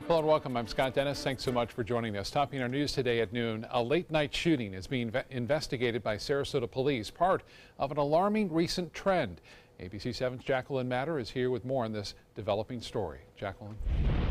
Hello and welcome. I'm Scott Dennis. Thanks so much for joining us. Topping our news today at noon, a late night shooting is being investigated by Sarasota police, part of an alarming recent trend. ABC 7's Jacqueline Matter is here with more on this developing story. Jacqueline.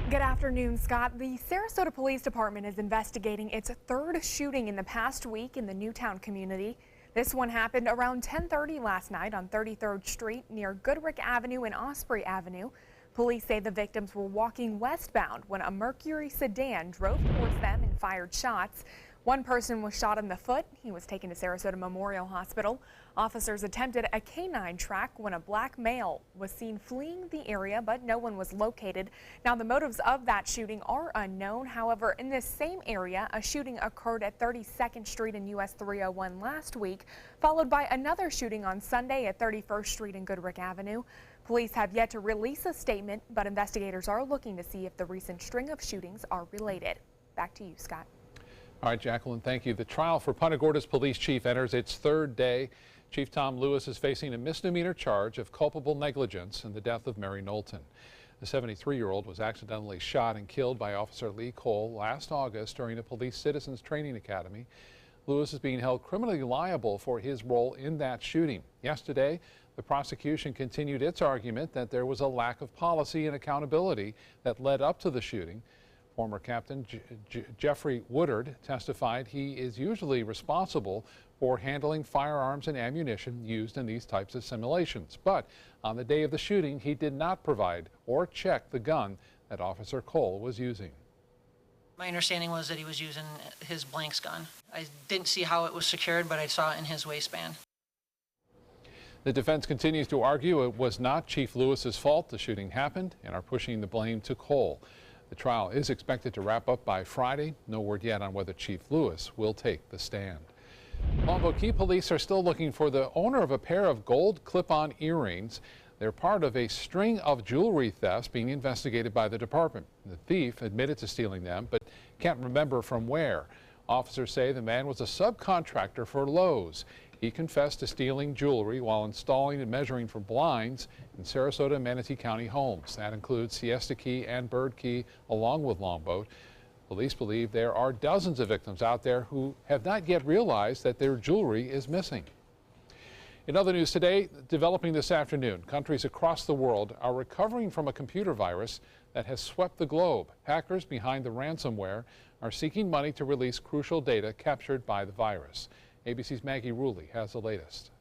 Good afternoon, Scott. The Sarasota Police Department is investigating its third shooting in the past week in the Newtown community. This one happened around 10:30 last night on 33rd Street near Goodrick Avenue and Osprey Avenue. Police say the victims were walking westbound when a Mercury sedan drove towards them and fired shots. One person was shot in the foot. He was taken to Sarasota Memorial Hospital. Officers attempted a canine track when a black male was seen fleeing the area, but no one was located. Now, the motives of that shooting are unknown. However, in this same area, a shooting occurred at 32nd Street and US 301 last week, followed by another shooting on Sunday at 31st Street and Goodrick Avenue. Police have yet to release a statement, but investigators are looking to see if the recent string of shootings are related. Back to you, Scott. All right, Jacqueline, thank you. The trial for Punta Gorda's police chief enters its third day. Chief Tom Lewis is facing a misdemeanor charge of culpable negligence in the death of Mary Knowlton. The 73-year-old was accidentally shot and killed by Officer Lee Cole last August during a police citizens training academy. Lewis is being held criminally liable for his role in that shooting. Yesterday, the prosecution continued its argument that there was a lack of policy and accountability that led up to the shooting. Former Captain Jeffrey Woodard testified he is usually responsible for handling firearms and ammunition used in these types of simulations. But on the day of the shooting, he did not provide or check the gun that Officer Cole was using. My understanding was that he was using his blanks gun. I didn't see how it was secured, but I saw it in his waistband. The defense continues to argue it was not Chief Lewis's fault the shooting happened and are pushing the blame to Cole. The trial is expected to wrap up by Friday. No word yet on whether Chief Lewis will take the stand. Longboat Key police are still looking for the owner of a pair of gold clip-on earrings. They're part of a string of jewelry thefts being investigated by the department. The thief admitted to stealing them, but can't remember from where. Officers say the man was a subcontractor for Lowe's. He confessed to stealing jewelry while installing and measuring for blinds in Sarasota and Manatee County homes. That includes Siesta Key and Bird Key, along with Longboat. Police believe there are dozens of victims out there who have not yet realized that their jewelry is missing. In other news today, developing this afternoon, countries across the world are recovering from a computer virus that has swept the globe. Hackers behind the ransomware are seeking money to release crucial data captured by the virus. ABC's Maggie Rulli has the latest.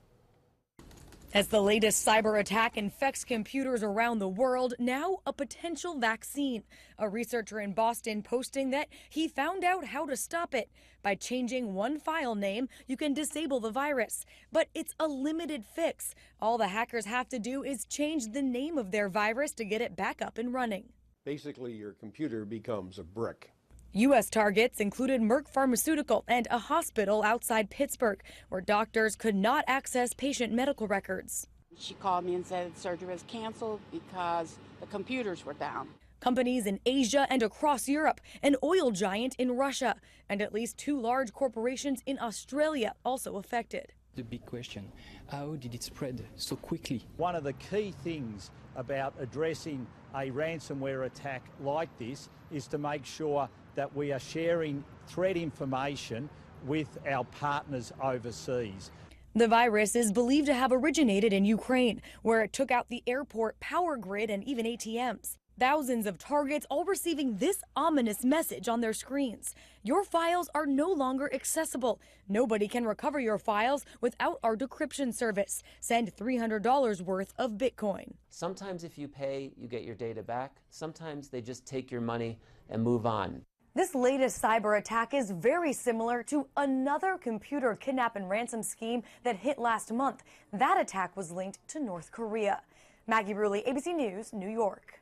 As the latest cyber attack infects computers around the world, now a potential vaccine. A researcher in Boston posting that he found out how to stop it. By changing one file name, you can disable the virus. But it's a limited fix. All the hackers have to do is change the name of their virus to get it back up and running. Basically, your computer becomes a brick. U.S. targets included Merck Pharmaceutical and a hospital outside Pittsburgh, where doctors could not access patient medical records. She called me and said surgery was canceled because the computers were down. Companies in Asia and across Europe, an oil giant in Russia, and at least 2 large corporations in Australia also affected. The big question, how did it spread so quickly? One of the key things about addressing a ransomware attack like this is to make sure that we are sharing threat information with our partners overseas. The virus is believed to have originated in Ukraine, where it took out the airport power grid and even ATMs. Thousands of targets all receiving this ominous message on their screens. Your files are no longer accessible. Nobody can recover your files without our decryption service. Send $300 worth of Bitcoin. Sometimes if you pay, you get your data back. Sometimes they just take your money and move on. This latest cyber attack is very similar to another computer kidnap and ransom scheme that hit last month. That attack was linked to North Korea. Maggie Rulli, ABC News, New York.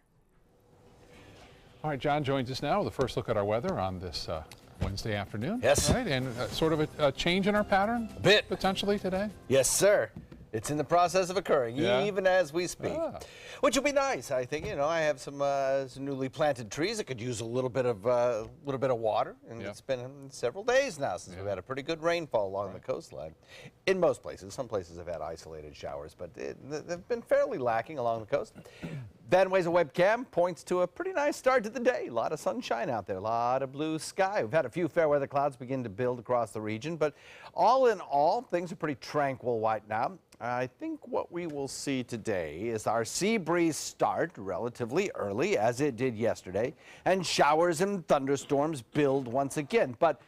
All right, John joins us now with a first look at our weather on this Wednesday afternoon. Yes. Right, and sort of a change in our pattern? A bit. Potentially today? Yes, sir. It's in the process of occurring, Yeah. even as we speak. Ah. Which will be nice, I think. You know, I have some newly planted trees that could use a little bit of water, and Yeah. it's been several days now since we've had a pretty good rainfall along the coastline. In most places, some places have had isolated showers, but they've been fairly lacking along the coast. VanWays webcam points to a pretty nice start to the day. A lot of sunshine out there, a lot of blue sky. We've had a few fair weather clouds begin to build across the region, but all in all, things are pretty tranquil right now. I think what we will see today is our sea breeze start relatively early, as it did yesterday, and showers and thunderstorms build once again. But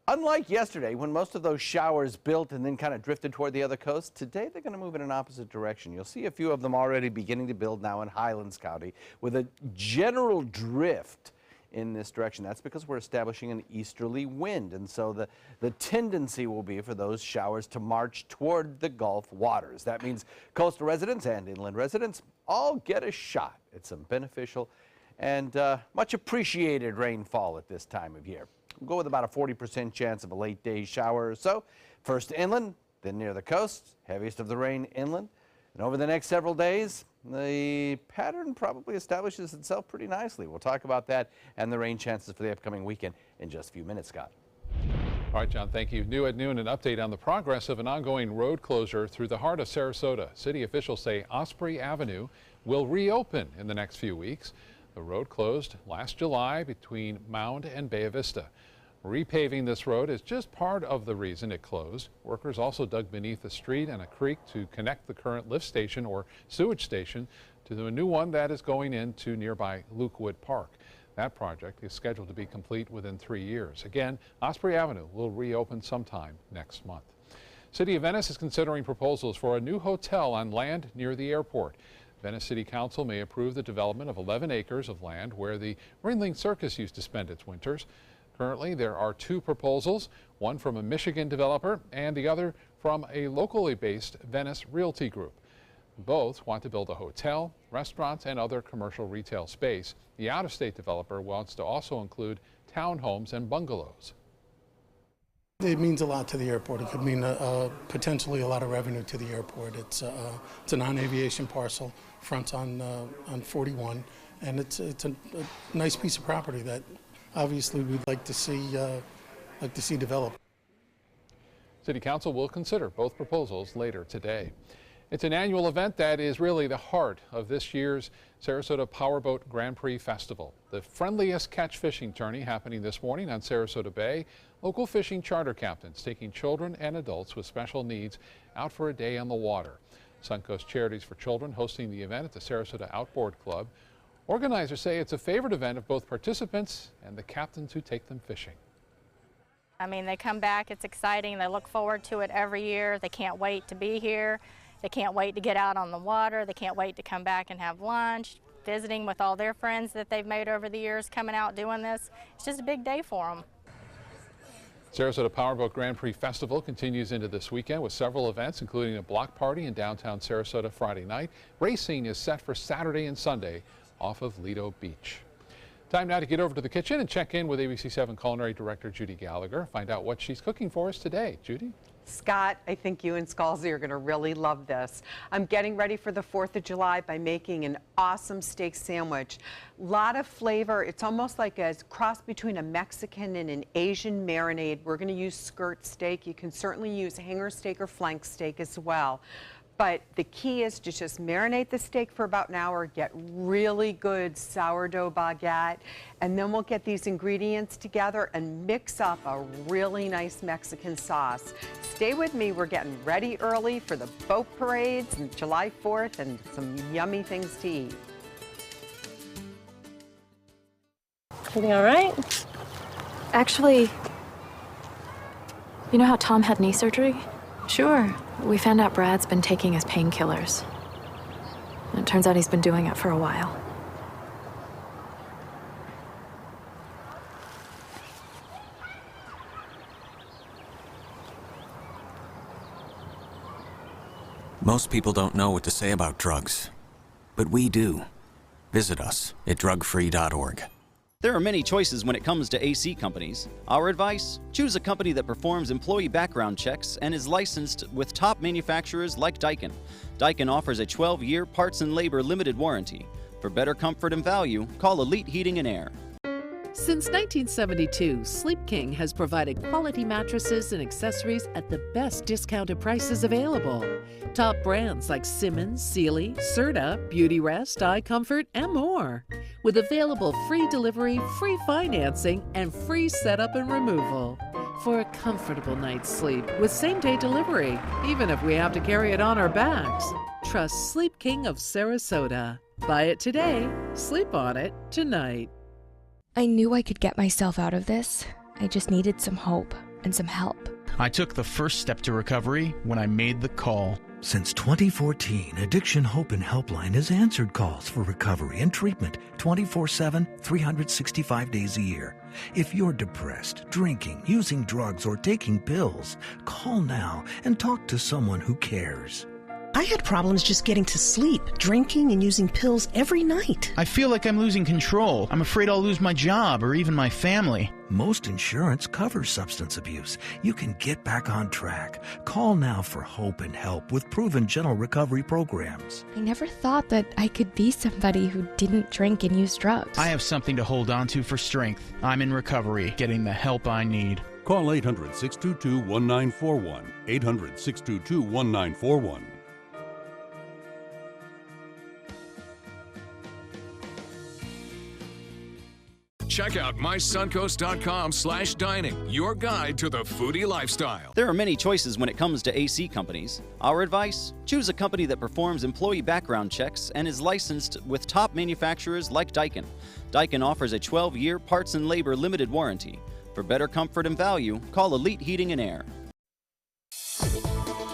unlike yesterday, when most of those showers built and then kind of drifted toward the other coast, today they're going to move in an opposite direction. You'll see a few of them already beginning to build now in Highlands County with a general drift in this direction. That's because we're establishing an easterly wind, and so the tendency will be for those showers to march toward the Gulf waters. That means coastal residents and inland residents all get a shot at some beneficial and much appreciated rainfall at this time of year. We'll go with about a 40% chance of a late day shower or so. First inland, then near the coast, heaviest of the rain inland. And over the next several days, the pattern probably establishes itself pretty nicely. We'll talk about that and the rain chances for the upcoming weekend in just a few minutes, Scott. All right, John, thank you. New at noon, an update on the progress of an ongoing road closure through the heart of Sarasota. City officials say Osprey Avenue will reopen in the next few weeks. The road closed last July between Mound and Bay Vista. Repaving this road is just part of the reason it closed. Workers also dug beneath the street and a creek to connect the current lift station or sewage station to a new one that is going into nearby Lukewood Park. That project is scheduled to be complete within 3 years. Again, Osprey Avenue will reopen sometime next month. City of Venice is considering proposals for a new hotel on land near the airport. Venice City Council may approve the development of 11 acres of land where the Ringling Circus used to spend its winters. Currently, there are 2 proposals, one from a Michigan developer and the other from a locally based Venice Realty Group. Both want to build a hotel, restaurants, and other commercial retail space. The out-of-state developer wants to also include townhomes and bungalows. It means a lot to the airport. It could mean potentially a lot of revenue to the airport. It's a non-aviation parcel, fronts on 41, and it's a nice piece of property that obviously we'd like to see develop. City Council will consider both proposals later today. It's an annual event that is really the heart of this year's Sarasota Powerboat Grand Prix Festival. The friendliest catch fishing tourney happening this morning on Sarasota Bay. Local fishing charter captains taking children and adults with special needs out for a day on the water. Suncoast Charities for Children hosting the event at the Sarasota Outboard Club. Organizers say it's a favorite event of both participants and the captains who take them fishing. I mean, they come back, it's exciting, they look forward to it every year, they can't wait to be here, they can't wait to get out on the water, they can't wait to come back and have lunch, visiting with all their friends that they've made over the years, coming out doing this. It's just a big day for them. Sarasota Powerboat Grand Prix Festival continues into this weekend with several events, including a block party in downtown Sarasota Friday night. Racing is set for Saturday and Sunday off of Lido Beach. Time now to get over to the kitchen and check in with ABC7 Culinary Director Judy Gallagher. Find out what she's cooking for us today. Judy? Scott, I think you and Scalzi are going to really love this. I'm getting ready for the 4th of July by making an awesome steak sandwich. A lot of flavor. It's almost like a cross between a Mexican and an Asian marinade. We're going to use skirt steak. You can certainly use hanger steak or flank steak as well. But the key is to just marinate the steak for about an hour, get really good sourdough baguette, and then we'll get these ingredients together and mix up a really nice Mexican sauce. Stay with me, we're getting ready early for the boat parades and July 4th and some yummy things to eat. Everything all right? Actually, you know how Tom had knee surgery? Sure. We found out Brad's been taking his painkillers. And it turns out he's been doing it for a while. Most people don't know what to say about drugs, but we do. Visit us at drugfree.org. There are many choices when it comes to AC companies. Our advice? Choose a company that performs employee background checks and is licensed with top manufacturers like Daikin. Daikin offers a 12-year parts and labor limited warranty. For better comfort and value, call Elite Heating and Air. Since 1972, Sleep King has provided quality mattresses and accessories at the best discounted prices available. Top brands like Simmons, Sealy, Serta, Beautyrest, iComfort, and more. With available free delivery, free financing, and free setup and removal. For a comfortable night's sleep with same-day delivery, even if we have to carry it on our backs. Trust Sleep King of Sarasota. Buy it today, sleep on it tonight. I knew I could get myself out of this. I just needed some hope and some help. I took the first step to recovery when I made the call. Since 2014, Addiction Hope and Helpline has answered calls for recovery and treatment 24/7, 365 days a year. If you're depressed, drinking, using drugs, or taking pills, call now and talk to someone who cares. I had problems just getting to sleep, drinking and using pills every night. I feel like I'm losing control. I'm afraid I'll lose my job or even my family. Most insurance covers substance abuse. You can get back on track. Call now for hope and help with proven gentle recovery programs. I never thought that I could be somebody who didn't drink and use drugs. I have something to hold on to for strength. I'm in recovery, getting the help I need. Call 800-622-1941. 800-622-1941. Check out mysuncoast.com/dining, your guide to the foodie lifestyle. There are many choices when it comes to AC companies. Our advice? Choose a company that performs employee background checks and is licensed with top manufacturers like Daikin. Daikin offers a 12-year parts and labor limited warranty. For better comfort and value, call Elite Heating and Air.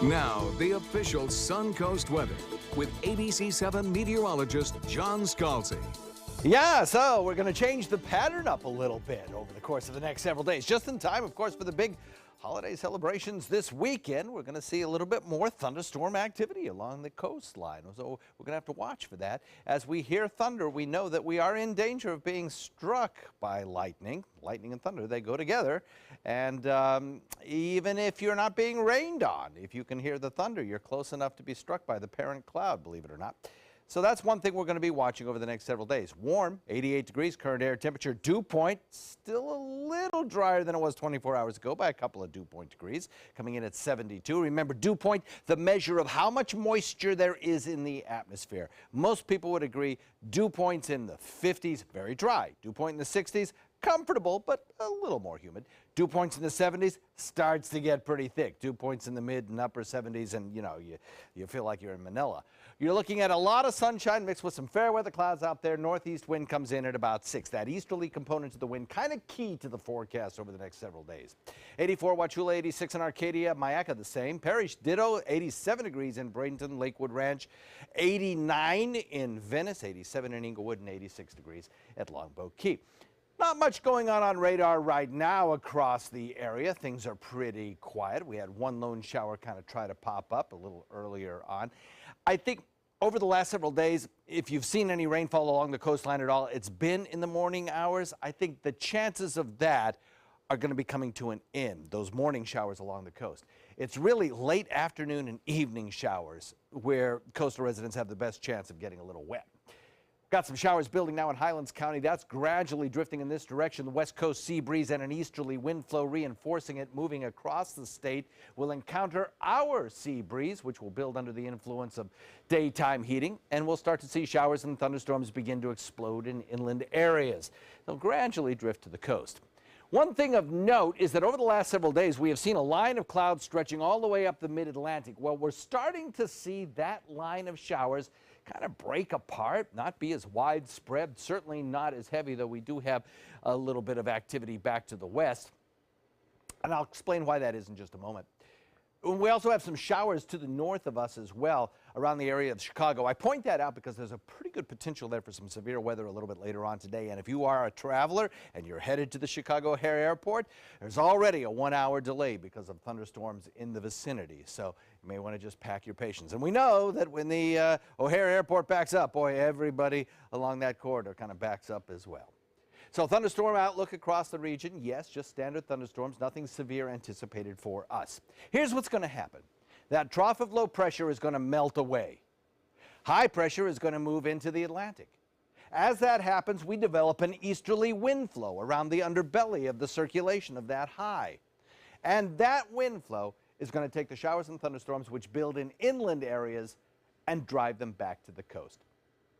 Now, the official Suncoast weather with ABC7 meteorologist John Scalzi. Yeah, so we're going to change the pattern up a little bit over the course of the next several days. Just in time, of course, for the big holiday celebrations this weekend. We're going to see a little bit more thunderstorm activity along the coastline. So we're going to have to watch for that. As we hear thunder, we know that we are in danger of being struck by lightning. Lightning and thunder, they go together. And even if you're not being rained on, if you can hear the thunder, you're close enough to be struck by the parent cloud, believe it or not. So that's one thing we're going to be watching over the next several days. Warm, 88 degrees, current air temperature. Dew point, still a little drier than it was 24 hours ago by a couple of dew point degrees, coming in at 72. Remember, dew point, the measure of how much moisture there is in the atmosphere. Most people would agree dew points in the 50s, very dry. Dew point in the 60s, comfortable, but a little more humid. Dew points in the 70s starts to get pretty thick. Dew points in the mid and upper 70s, and you feel like you're in Manila. You're looking at a lot of sunshine mixed with some fair weather clouds out there. Northeast wind comes in at about 6. That easterly component to the wind kind of key to the forecast over the next several days. 84 Wauchula, 86 in Arcadia, Mayaca the same. Parrish ditto, 87 degrees in Bradenton, Lakewood Ranch, 89 in Venice, 87 in Inglewood, and 86 degrees at Longboat Key. Not much going on radar right now across the area. Things are pretty quiet. We had one lone shower kind of try to pop up a little earlier on. I think over the last several days, if you've seen any rainfall along the coastline at all, it's been in the morning hours. I think the chances of that are going to be coming to an end, those morning showers along the coast. It's really late afternoon and evening showers where coastal residents have the best chance of getting a little wet. Got some showers building now in Highlands County. That's gradually drifting in this direction. The west coast sea breeze and an easterly wind flow reinforcing it, moving across the state. We'll encounter our sea breeze, which will build under the influence of daytime heating, and we'll start to see showers and thunderstorms begin to explode in inland areas. They'll gradually drift to the coast. One thing of note is that over the last several days, we have seen a line of clouds stretching all the way up the mid-Atlantic. Well, we're starting to see that line of showers kind of break apart, not be as widespread, certainly not as heavy, though we do have a little bit of activity back to the west. And I'll explain why that is in just a moment. We also have some showers to the north of us as well around the area of Chicago. I point that out because there's a pretty good potential there for some severe weather a little bit later on today. And if you are a traveler and you're headed to the Chicago O'Hare Airport, there's already a 1-hour delay because of thunderstorms in the vicinity. So you may want to just pack your patience. And we know that when the O'Hare Airport backs up, boy, everybody along that corridor kind of backs up as well. So thunderstorm outlook across the region. Yes, just standard thunderstorms, nothing severe anticipated for us. Here's what's going to happen. That trough of low pressure is going to melt away. High pressure is going to move into the Atlantic. As that happens, we develop an easterly wind flow around the underbelly of the circulation of that high. And that wind flow is going to take the showers and thunderstorms which build in inland areas and drive them back to the coast.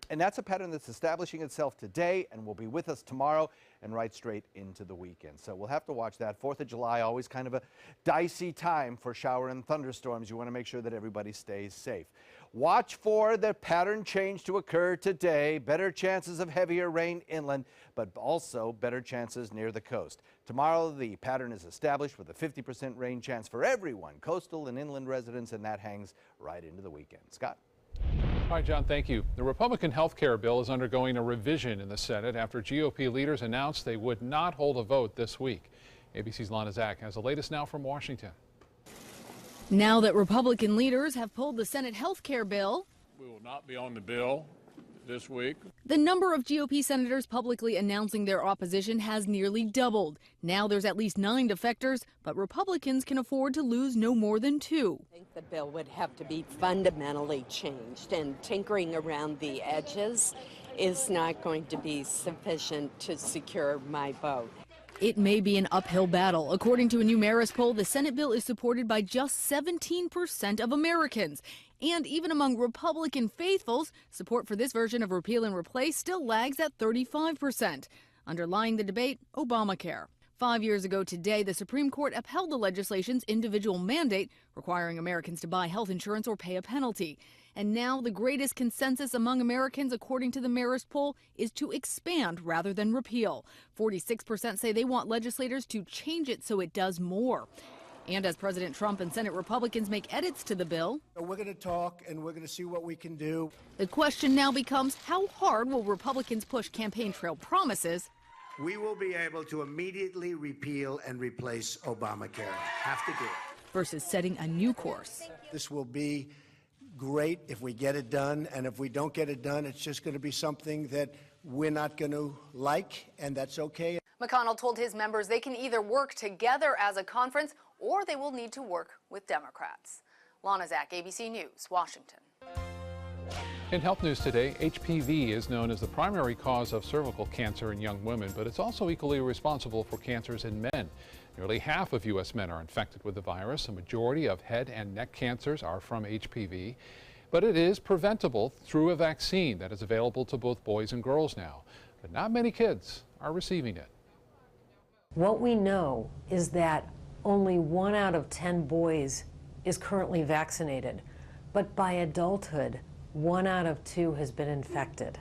And that's a pattern that's establishing itself today and will be with us tomorrow and right straight into the weekend. So we'll have to watch that. 4th of July, always kind of a dicey time for shower and thunderstorms. You want to make sure that everybody stays safe. Watch for the pattern change to occur today. Better chances of heavier rain inland, but also better chances near the coast. Tomorrow, the pattern is established with a 50% rain chance for everyone, coastal and inland residents, and that hangs right into the weekend. Scott? All right, John, thank you. The Republican health care bill is undergoing a revision in the Senate after GOP leaders announced they would not hold a vote this week. ABC's Lana Zak has the latest now from Washington. Now that Republican leaders have pulled the Senate health care bill, we will not be on the bill this week. The number of GOP senators publicly announcing their opposition has nearly doubled. Now there's at least 9 defectors, but Republicans can afford to lose no more than 2. I think the bill would have to be fundamentally changed, and tinkering around the edges is not going to be sufficient to secure my vote. It may be an uphill battle. According to a new Marist poll, the Senate bill is supported by just 17% of Americans. And even among Republican faithfuls, support for this version of repeal and replace still lags at 35%. Underlying the debate, Obamacare. 5 years ago today, the Supreme Court upheld the legislation's individual mandate requiring Americans to buy health insurance or pay a penalty. And now the greatest consensus among Americans, according to the Marist poll, is to expand rather than repeal. 46% say they want legislators to change it so it does more. And as President Trump and Senate Republicans make edits to the bill, we're going to talk and we're going to see what we can do. The question now becomes, how hard will Republicans push campaign trail promises? We will be able to immediately repeal and replace Obamacare. Have to do it. Versus setting a new course. This will be great if we get it done, and if we don't get it done, it's just going to be something that we're not going to like, and that's okay. McConnell told his members they can either work together as a conference or they will need to work with Democrats. Lana Zak, ABC News, Washington. In health news today, HPV is known as the primary cause of cervical cancer in young women, but it's also equally responsible for cancers in men. Nearly half of U.S. men are infected with the virus. A majority of head and neck cancers are from HPV, but it is preventable through a vaccine that is available to both boys and girls now. But not many kids are receiving it. What we know is that only 1 out of 10 boys is currently vaccinated, but by adulthood, 1 out of 2 has been infected.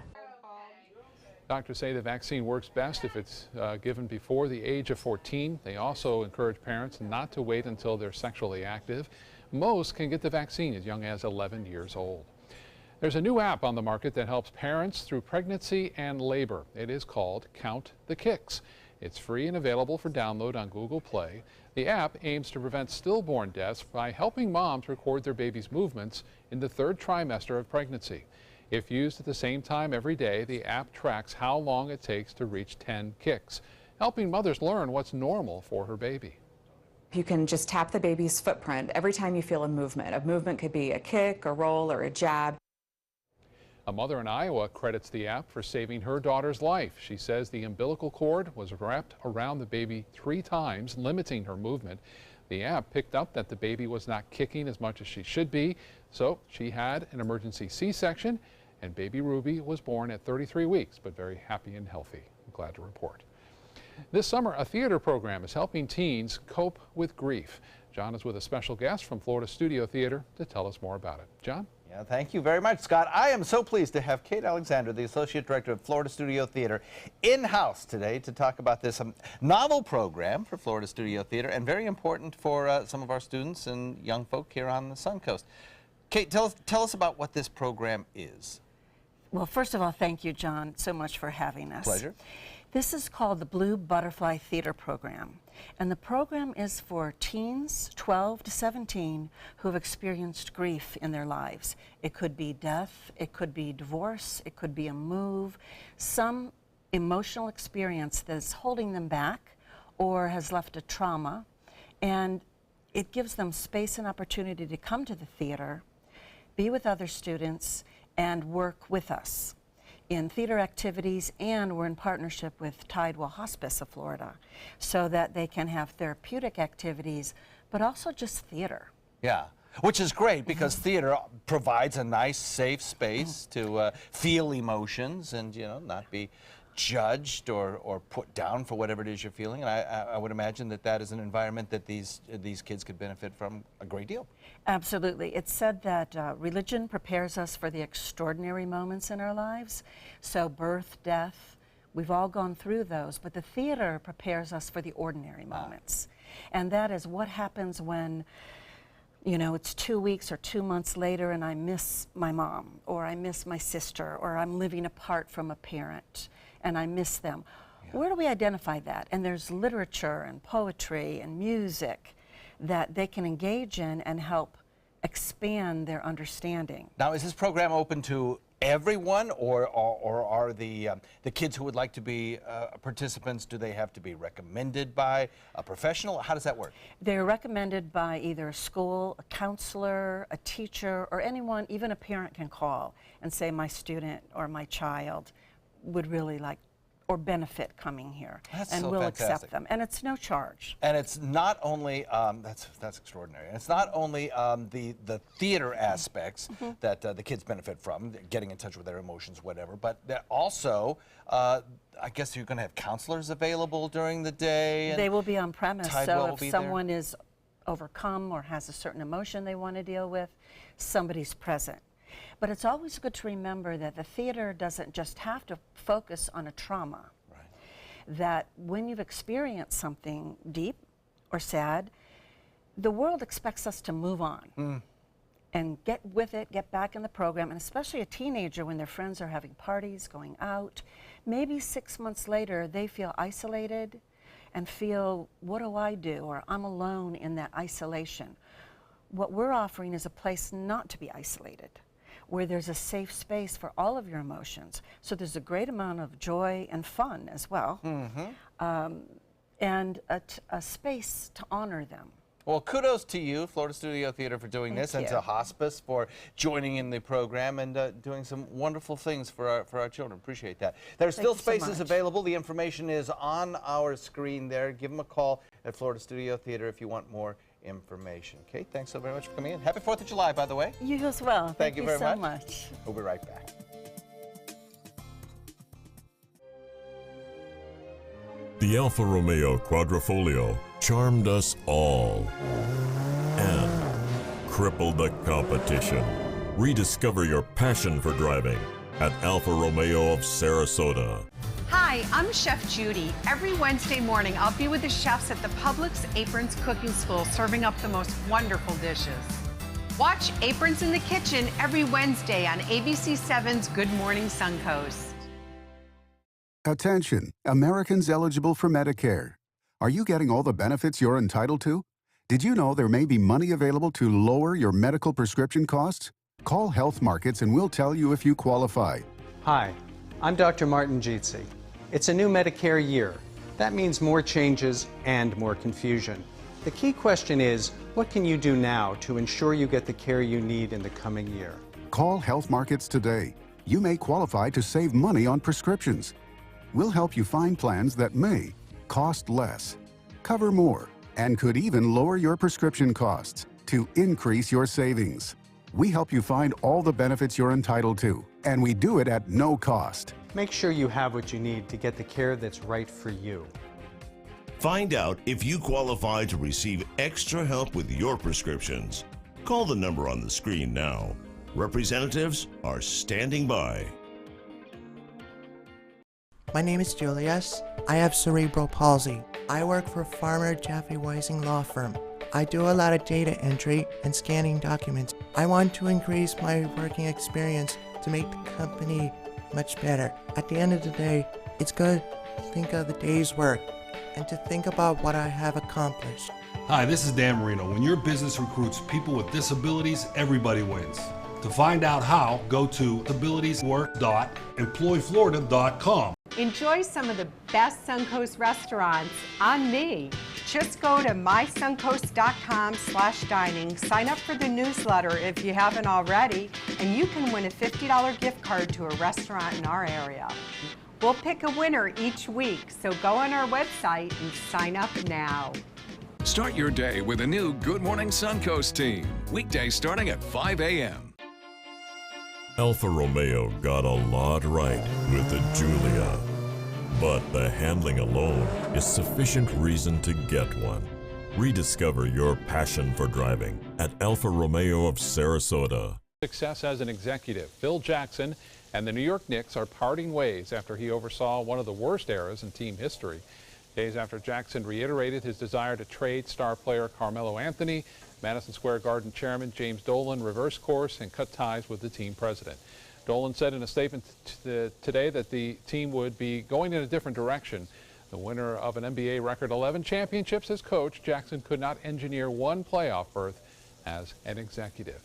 Doctors say the vaccine works best if it's given before the age of 14. They also encourage parents not to wait until they're sexually active. Most can get the vaccine as young as 11 years old. There's a new app on the market that helps parents through pregnancy and labor. It is called Count the Kicks. It's free and available for download on Google Play. The app aims to prevent stillborn deaths by helping moms record their baby's movements in the 3rd trimester of pregnancy. If used at the same time every day, the app tracks how long it takes to reach 10 kicks, helping mothers learn what's normal for her baby. You can just tap the baby's footprint every time you feel a movement. A movement could be a kick, a roll, or a jab. A mother in Iowa credits the app for saving her daughter's life. She says the umbilical cord was wrapped around the baby 3 times, limiting her movement. The app picked up that the baby was not kicking as much as she should be, so she had an emergency C-section, and baby Ruby was born at 33 weeks, but very happy and healthy. I'm glad to report. This summer, a theater program is helping teens cope with grief. John is with a special guest from Florida Studio Theater to tell us more about it. John? Yeah, thank you very much, Scott. I am so pleased to have Kate Alexander, the Associate Director of Florida Studio Theater, in-house today to talk about this novel program for Florida Studio Theater and very important for some of our students and young folk here on the Suncoast. Kate, tell us about what this program is. Well, first of all, thank you, John, so much for having us. Pleasure. This is called the Blue Butterfly Theater Program, and the program is for teens 12 to 17 who have experienced grief in their lives. It could be death, it could be divorce, it could be a move, some emotional experience that's holding them back or has left a trauma, and it gives them space and opportunity to come to the theater, be with other students, and work with us. in theater activities, and we're in partnership with Tidewell Hospice of Florida so that they can have therapeutic activities, but also just theater. Yeah, which is great because theater provides a nice, safe space to feel emotions and, you know, not be judged or put down for whatever it is you're feeling. And I would imagine that that is an environment that these kids could benefit from a great deal. Absolutely. It's said that religion prepares us for the extraordinary moments in our lives. So birth, death, we've all gone through those, but the theater prepares us for the ordinary moments. And that is what happens when, you know, it's 2 weeks or 2 months later and I miss my mom, or I miss my sister, or I'm living apart from a parent and I miss them. Where do we identify that? And there's literature and poetry and music that they can engage in and help expand their understanding. Now, is this program open to everyone, or are the kids who would like to be participants, do they have to be recommended by a professional? How does that work? They're recommended by either a school, a counselor, a teacher, or anyone, even a parent can call and say, my student or my child would really like or benefit coming here. That's and so we'll fantastic. accept them. And it's no charge. And it's not only, that's extraordinary. And it's not only the theater aspects that the kids benefit from, getting in touch with their emotions, whatever, but they're also, I guess you're going to have counselors available during the day. And they will be on premise. Tidewell So will be if there. someone is overcome or has a certain emotion they want to deal with, somebody's present. But it's always good to remember that the theater doesn't just have to focus on a trauma. Right. That when you've experienced something deep or sad, the world expects us to move on and get with it, get back in the program, and especially a teenager when their friends are having parties, going out. Maybe 6 months later, they feel isolated and feel, what do I do? Or I'm alone in that isolation. What we're offering is a place not to be isolated, where there's a safe space for all of your emotions. So there's a great amount of joy and fun as well, and a space to honor them. Well, kudos to you, Florida Studio Theater, for doing this, and to Hospice for joining in the program and doing some wonderful things for our children. Appreciate that. There's still spaces available. The information is on our screen there. Give them a call at Florida Studio Theater if you want more information. Kate, thanks so very much for coming in. Happy 4th of July, by the way. You as well. Thank you very so much. We'll be right back. The Alfa Romeo Quadrifoglio charmed us all and crippled the competition. Rediscover your passion for driving at Alfa Romeo of Sarasota. Hi, I'm Chef Judy. Every Wednesday morning, I'll be with the chefs at the Publix Aprons Cooking School serving up the most wonderful dishes. Watch Aprons in the Kitchen every Wednesday on ABC7's Good Morning Suncoast. Attention, Americans eligible for Medicare. Are you getting all the benefits you're entitled to? Did you know there may be money available to lower your medical prescription costs? Call Health Markets and we'll tell you if you qualify. Hi, I'm Dr. Martin Jeetzy. It's a new Medicare year. That means more changes and more confusion. The key question is, what can you do now to ensure you get the care you need in the coming year? Call Health Markets today. You may qualify to save money on prescriptions. We'll help you find plans that may cost less, cover more, and could even lower your prescription costs to increase your savings. We help you find all the benefits you're entitled to, and we do it at no cost. Make sure you have what you need to get the care that's right for you. Find out if you qualify to receive extra help with your prescriptions. Call the number on the screen now. Representatives are standing by. My name is Julius. I have cerebral palsy. I work for Farmer Jeffrey Weising Law Firm. I do a lot of data entry and scanning documents. I want to increase my working experience to make the company much better. At the end of the day, it's good to think of the day's work and to think about what I have accomplished. Hi, this is Dan Marino. When your business recruits people with disabilities, everybody wins. To find out how, go to disabilitieswork.employflorida.com. Enjoy some of the best Suncoast restaurants on me. Just go to mysuncoast.com/dining, sign up for the newsletter if you haven't already, and you can win a $50 gift card to a restaurant in our area. We'll pick a winner each week, so go on our website and sign up now. Start your day with a new Good Morning Suncoast team. Weekdays starting at 5 a.m. Alfa Romeo got a lot right with the Giulia. But the handling alone is sufficient reason to get one. Rediscover your passion for driving at Alfa Romeo of Sarasota. Success as an executive, Phil Jackson and the New York Knicks are parting ways after he oversaw one of the worst eras in team history. Days after Jackson reiterated his desire to trade star player Carmelo Anthony, Madison Square Garden chairman James Dolan reversed course and cut ties with the team president. Dolan said in a statement today that the team would be going in a different direction. The winner of an NBA record 11 championships as coach, Jackson could not engineer one playoff berth as an executive.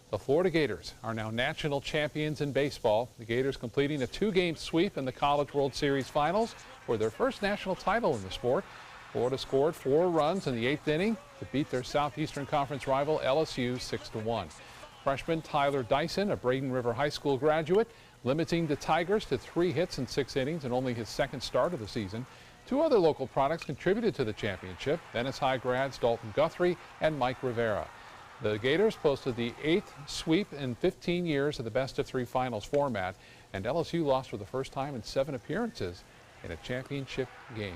The Florida Gators are now national champions in baseball. The Gators completing a 2-game sweep in the College World Series Finals for their first national title in the sport. Florida scored 4 runs in the 8th inning to beat their Southeastern Conference rival LSU 6-1. Freshman Tyler Dyson, a Braden River High School graduate, limiting the Tigers to 3 hits in 6 innings and only his second start of the season. 2 other local products contributed to the championship, Venice High grads Dalton Guthrie and Mike Rivera. The Gators posted the 8th sweep in 15 years of the best-of-3 finals format, and LSU lost for the first time in 7 appearances in a championship game.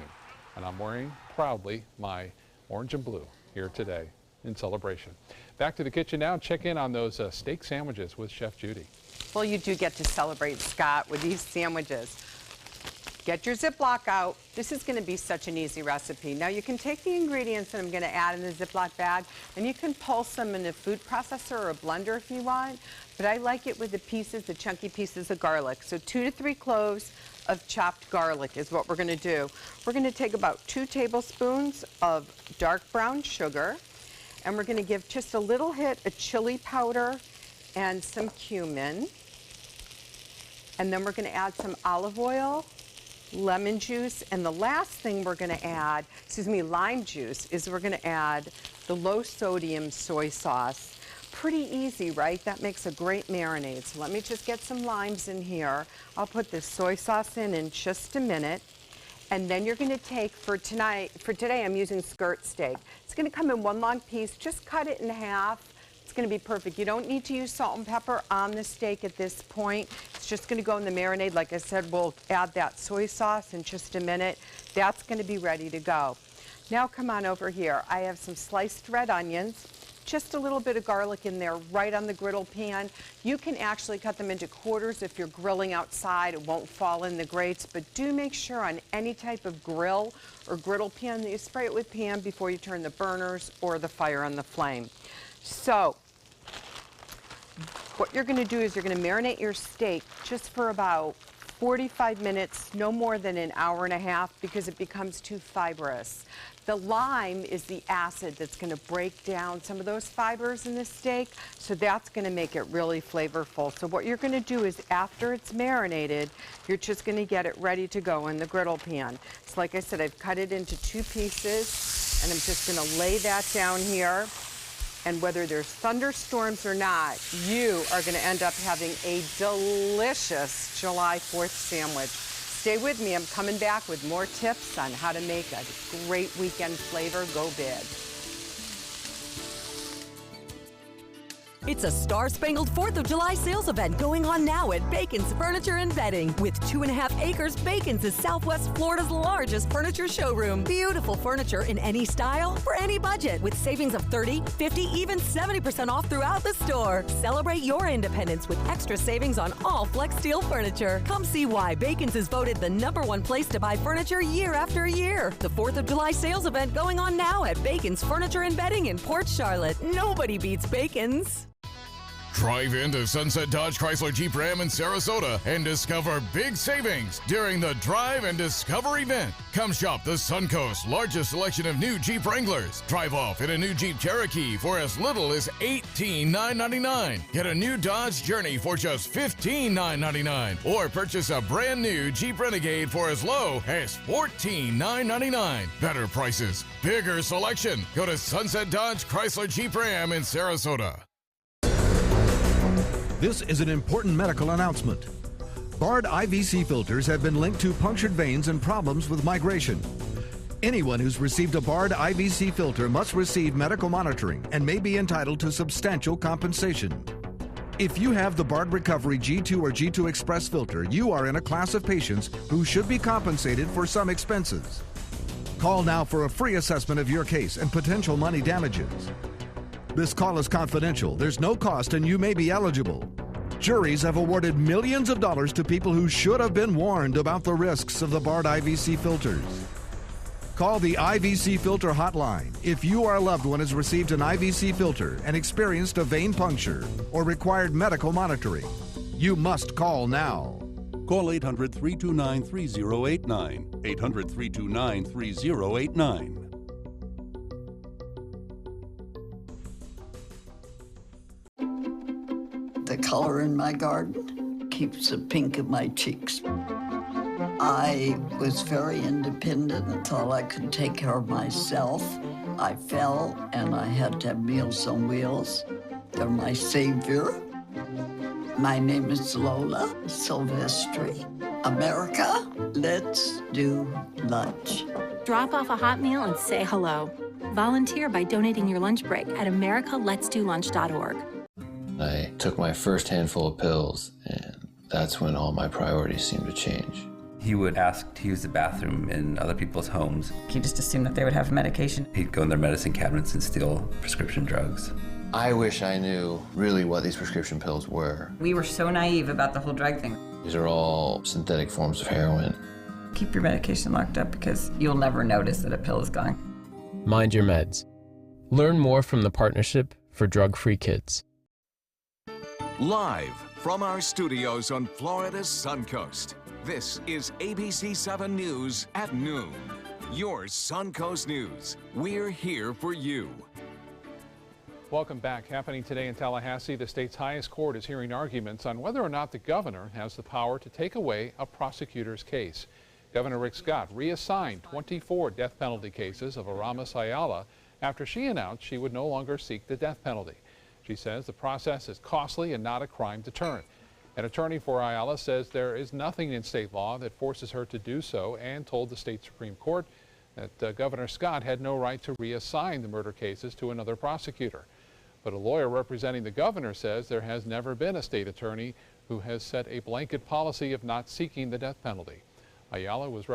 And I'm wearing proudly my orange and blue here today in celebration. Back to the kitchen now and check in on those steak sandwiches with Chef Judy. Well, you do get to celebrate, Scott, with these sandwiches. Get your Ziploc out. This is going to be such an easy recipe. Now you can take the ingredients that I'm going to add in the Ziploc bag and you can pulse them in a food processor or a blender if you want, but I like it with the pieces, the chunky pieces of garlic. So 2 to 3 cloves of chopped garlic is what we're going to do. We're going to take about 2 tablespoons of dark brown sugar, and we're going to give just a little hit of chili powder and some cumin. And then we're going to add some olive oil, lemon juice, and the last thing we're going to add, lime juice, is we're going to add the low sodium soy sauce. Pretty easy, right? That makes a great marinade. So let me just get some limes in here. I'll put this soy sauce in just a minute. And then you're going to take, for today I'm using skirt steak. It's going to come in 1 long piece. Just cut it in half. It's going to be perfect. You don't need to use salt and pepper on the steak at this point. It's just going to go in the marinade. Like I said, we'll add that soy sauce in just a minute. That's going to be ready to go. Now come on over here. I have some sliced red onions. Just a little bit of garlic in there right on the griddle pan. You can actually cut them into quarters if you're grilling outside. It won't fall in the grates, but do make sure on any type of grill or griddle pan that you spray it with Pam before you turn the burners or the fire on the flame. So what you're going to do is you're going to marinate your steak just for about 45 minutes, no more than an hour and a half, because it becomes too fibrous. The lime is the acid that's going to break down some of those fibers in the steak, so that's going to make it really flavorful. So what you're going to do is after it's marinated, you're just going to get it ready to go in the griddle pan. So like I said, I've cut it into 2 pieces, and I'm just going to lay that down here. And whether there's thunderstorms or not, you are going to end up having a delicious July 4th sandwich. Stay with me. I'm coming back with more tips on how to make a great weekend flavor go big. It's a star-spangled 4th of July sales event going on now at Bacon's Furniture and Bedding. With 2.5 acres, Bacon's is Southwest Florida's largest furniture showroom. Beautiful furniture in any style, for any budget, with savings of 30, 50, even 70% off throughout the store. Celebrate your independence with extra savings on all Flex Steel furniture. Come see why Bacon's is voted the #1 place to buy furniture year after year. The 4th of July sales event going on now at Bacon's Furniture and Bedding in Port Charlotte. Nobody beats Bacon's. Drive into Sunset Dodge Chrysler Jeep Ram in Sarasota and discover big savings during the Drive and Discover event. Come shop the Suncoast's largest selection of new Jeep Wranglers. Drive off in a new Jeep Cherokee for as little as $18,999. Get a new Dodge Journey for just $15,999. Or purchase a brand new Jeep Renegade for as low as $14,999. Better prices, bigger selection. Go to Sunset Dodge Chrysler Jeep Ram in Sarasota. This is an important medical announcement. Bard IVC filters have been linked to punctured veins and problems with migration. Anyone who's received a Bard IVC filter must receive medical monitoring and may be entitled to substantial compensation. If you have the Bard Recovery G2 or G2 Express filter, you are in a class of patients who should be compensated for some expenses. Call now for a free assessment of your case and potential money damages. This call is confidential, there's no cost, and you may be eligible. Juries have awarded millions of dollars to people who should have been warned about the risks of the Bard IVC filters. Call the IVC Filter Hotline if you or a loved one has received an IVC filter and experienced a vein puncture or required medical monitoring. You must call now. Call 800-329-3089. 800-329-3089. The color in my garden keeps the pink in my cheeks. I was very independent and thought I could take care of myself. I fell and I had to have Meals on Wheels. They're my savior. My name is Lola Silvestri. America, let's do lunch. Drop off a hot meal and say hello. Volunteer by donating your lunch break at americaletsdolunch.org. I took my first handful of pills, and that's when all my priorities seemed to change. He would ask to use the bathroom in other people's homes. He just assumed that they would have medication. He'd go in their medicine cabinets and steal prescription drugs. I wish I knew really what these prescription pills were. We were so naive about the whole drug thing. These are all synthetic forms of heroin. Keep your medication locked up because you'll never notice that a pill is gone. Mind your meds. Learn more from the Partnership for Drug-Free Kids. Live from our studios on Florida's Suncoast, this is ABC 7 News at noon. Your Suncoast News. We're here for you. Welcome back. Happening today in Tallahassee, the state's highest court is hearing arguments on whether or not the governor has the power to take away a prosecutor's case. Governor Rick Scott reassigned 24 death penalty cases of Aramis Ayala after she announced she would no longer seek the death penalty. She says the process is costly and not a crime deterrent. An attorney for Ayala says there is nothing in state law that forces her to do so and told the state Supreme Court that Governor Scott had no right to reassign the murder cases to another prosecutor. But a lawyer representing the governor says there has never been a state attorney who has set a blanket policy of not seeking the death penalty. Ayala was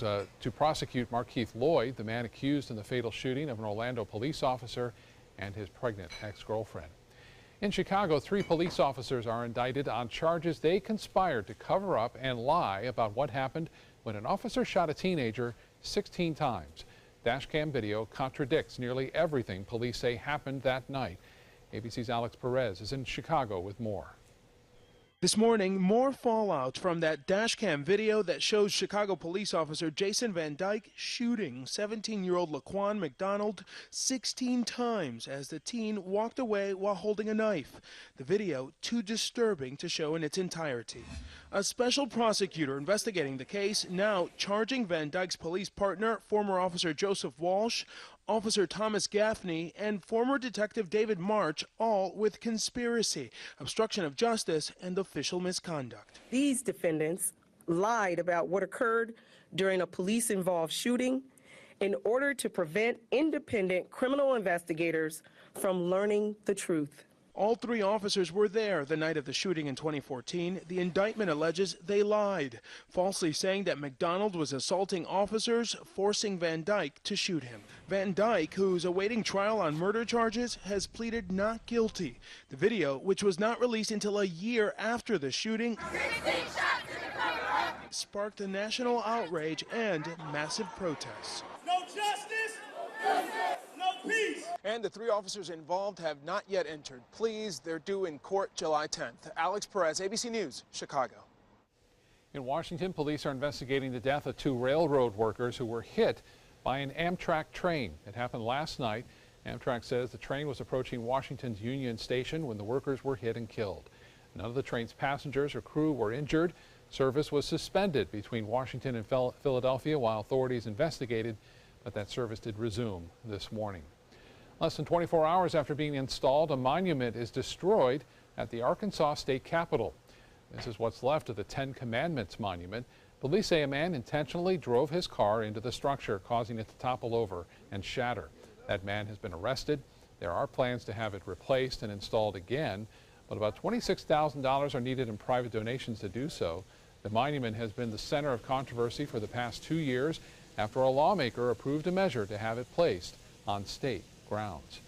to prosecute Markeith Lloyd, the man accused in the fatal shooting of an Orlando police officer and his pregnant ex-girlfriend. In Chicago, 3 police officers are indicted on charges they conspired to cover up and lie about what happened when an officer shot a teenager 16 times. Dashcam video contradicts nearly everything police say happened that night. ABC's Alex Perez is in Chicago with more. This morning, more fallout from that dashcam video that shows Chicago police officer Jason Van Dyke shooting 17-year-old Laquan McDonald 16 times as the teen walked away while holding a knife. The video too disturbing to show in its entirety. A special prosecutor investigating the case now charging Van Dyke's police partner, former officer Joseph Walsh, Officer Thomas Gaffney, and former Detective David March, all with conspiracy, obstruction of justice, and official misconduct. These defendants lied about what occurred during a police-involved shooting in order to prevent independent criminal investigators from learning the truth. All 3 officers were there the night of the shooting in 2014. The indictment alleges they lied, falsely saying that McDonald was assaulting officers, forcing Van Dyke to shoot him. Van Dyke, who's awaiting trial on murder charges, has pleaded not guilty. The video, which was not released until a year after the shooting, sparked a national outrage and massive protests. No justice, And the 3 officers involved have not yet entered pleas. They're due in court July 10th. Alex Perez, ABC News, Chicago. In Washington, police are investigating the death of 2 railroad workers who were hit by an Amtrak train. It happened last night. Amtrak says the train was approaching Washington's Union Station when the workers were hit and killed. None of the train's passengers or crew were injured. Service was suspended between Washington and Philadelphia while authorities investigated, but that service did resume this morning. Less than 24 hours after being installed, a monument is destroyed at the Arkansas State Capitol. This is what's left of the 10 Commandments monument. Police say a man intentionally drove his car into the structure, causing it to topple over and shatter. That man has been arrested. There are plans to have it replaced and installed again, but about $26,000 are needed in private donations to do so. The monument has been the center of controversy for the past 2 years after a lawmaker approved a measure to have it placed on state grounds.